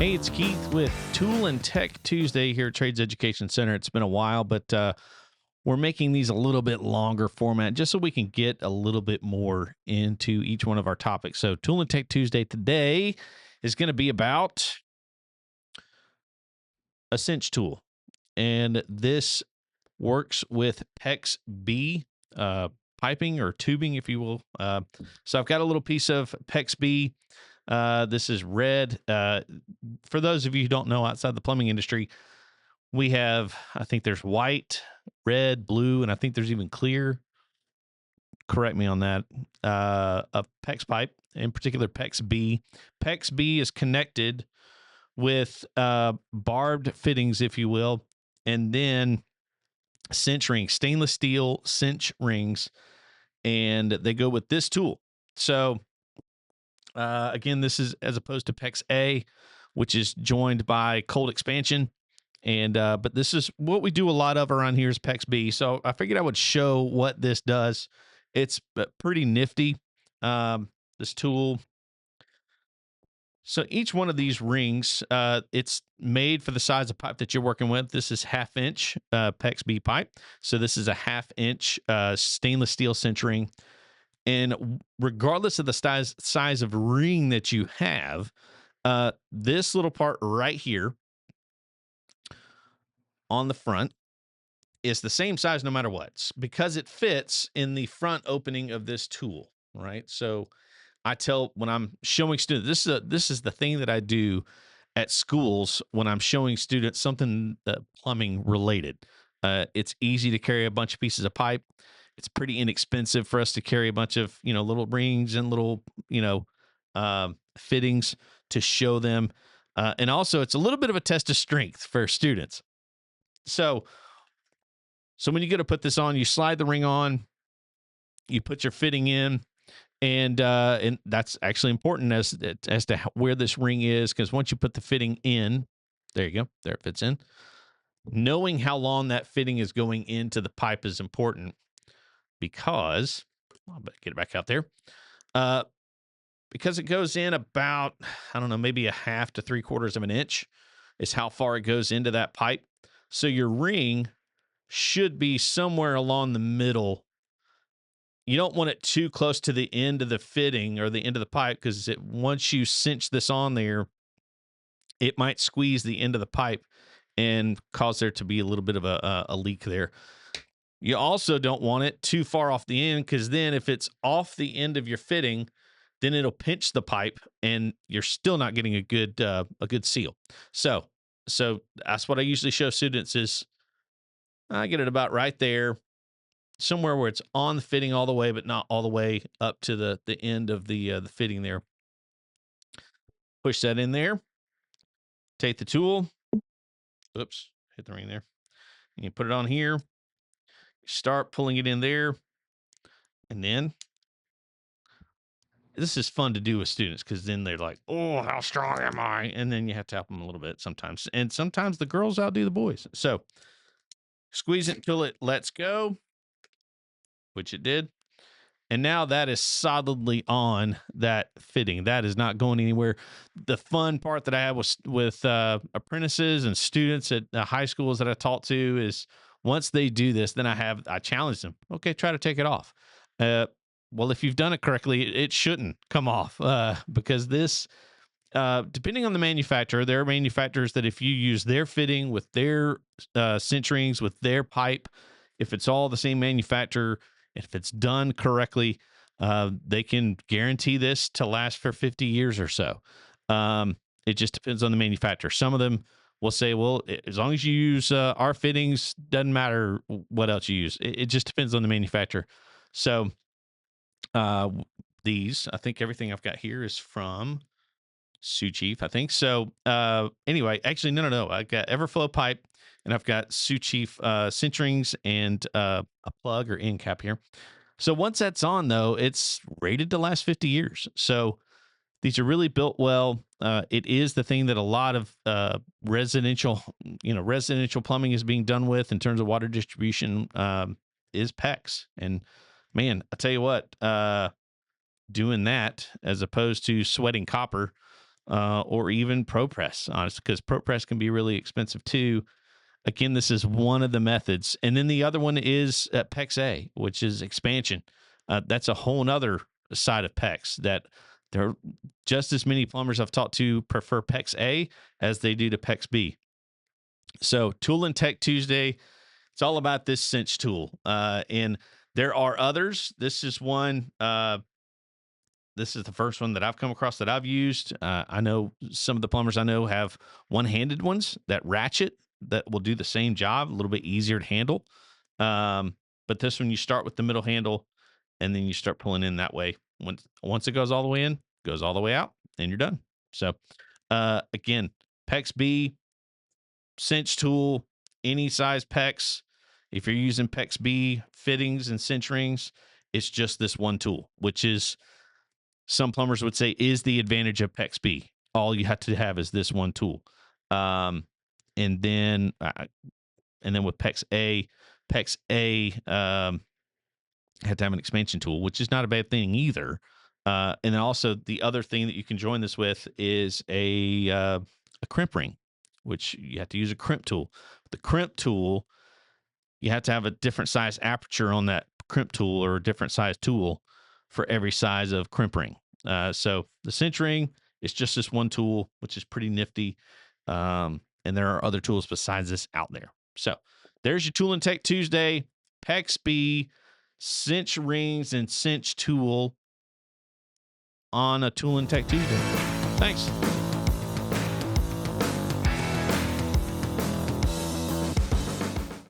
Hey, it's Keith with Tool and Tech Tuesday here at Trades Education Center. It's been a while, but we're making these a little bit longer format just so we can get a little bit more into each one of our topics. So, Tool and Tech Tuesday today is going to be about a cinch tool, and this works with PEX B piping or tubing, if you will. So, I've got a little piece of PEX B. This is red. For those of you who don't know, outside the plumbing industry, we have, I think there's white, red, blue, and I think there's even clear. Correct me on that. A PEX pipe, in particular PEX B. PEX B is connected with barbed fittings, if you will, and then cinch rings, stainless steel cinch rings, and they go with this tool. So, again, this is as opposed to PEX A, which is joined by cold expansion. And but this is what we do a lot of around here is PEX B. So I figured I would show what this does. It's pretty nifty, this tool. So each one of these rings, it's made for the size of pipe that you're working with. This is 1/2 inch PEX B pipe. So this is a 1/2 inch stainless steel cinch ring. And regardless of the size of ring that you have, this little part right here on the front is the same size no matter what, because it fits in the front opening of this tool, right? So I tell when I'm showing students, this is the thing that I do at schools when I'm showing students something plumbing related. It's easy to carry a bunch of pieces of pipe. It's pretty inexpensive for us to carry a bunch of little rings and little fittings to show them, and also it's a little bit of a test of strength for students. So when you go to put this on, you slide the ring on, you put your fitting in, and that's actually important as to where this ring is, because once you put the fitting in, there you go, there it fits in. Knowing how long that fitting is going into the pipe is important, because I'll get it back out there. Because it goes in about, I don't know, maybe a 1/2 to 3/4 of an inch is how far it goes into that pipe. So your ring should be somewhere along the middle. You don't want it too close to the end of the fitting or the end of the pipe, because once you cinch this on there, it might squeeze the end of the pipe and cause there to be a little bit of a leak there. You also don't want it too far off the end, because then if it's off the end of your fitting, then it'll pinch the pipe and you're still not getting a good seal. So that's what I usually show students is I get it about right there, somewhere where it's on the fitting all the way, but not all the way up to the end of the fitting there. Push that in there. Take the tool. Oops, hit the ring there. And you put it on here. Start pulling it in there. And then this is fun to do with students, because then they're like, oh, how strong am I? And then you have to help them a little bit sometimes. And sometimes the girls outdo the boys. So squeeze it until it lets go, which it did. And now that is solidly on that fitting. That is not going anywhere. The fun part that I have with apprentices and students at high schools that I taught to is once they do this, then I challenge them. Okay, try to take it off. Well, if you've done it correctly, it shouldn't come off, because this, depending on the manufacturer, there are manufacturers that if you use their fitting with their cinch rings, with their pipe, if it's all the same manufacturer, if it's done correctly, they can guarantee this to last for 50 years or so. It just depends on the manufacturer. Some of them will say, well, as long as you use our fittings, doesn't matter what else you use. It just depends on the manufacturer. So these, I think everything I've got here is from Sioux Chief, I think. So anyway, actually, no. I've got EverFlow pipe, and I've got Sioux Chief cinch rings and a plug or end cap here. So once that's on, though, it's rated to last 50 years. So these are really built well. It is the thing that a lot of residential plumbing is being done with in terms of water distribution, is PEX. And man, I tell you what, doing that as opposed to sweating copper, or even ProPress, honestly, because ProPress can be really expensive too. Again, this is one of the methods. And then the other one is PEX A, which is expansion. That's a whole nother side of PEX that there are just as many plumbers I've talked to prefer PEX A as they do to PEX B. So Tool and Tech Tuesday, it's all about this Cinch tool. And there are others. This is one. This is the first one that I've come across that I've used. I know some of the plumbers I know have one-handed ones that ratchet that will do the same job, a little bit easier to handle. But this one, you start with the middle handle, and then you start pulling in that way. Once it goes all the way in, goes all the way out, and you're done. So again, PEX B, Cinch tool, any size PEX. If you're using PEX B fittings and cinch rings, it's just this one tool, which is, some plumbers would say, is the advantage of PEX B. All you have to have is this one tool. And then with PEX A, had to have an expansion tool, which is not a bad thing either. And then also the other thing that you can join this with is a crimp ring, which you have to use a crimp tool. The crimp tool, you have to have a different size aperture on that crimp tool, or a different size tool for every size of crimp ring. So the cinch ring is just this one tool, which is pretty nifty. And there are other tools besides this out there. So there's your Tool and Tech Tuesday, PEX B, cinch rings, and cinch tool on a Tool and Tech Tuesday. Thanks.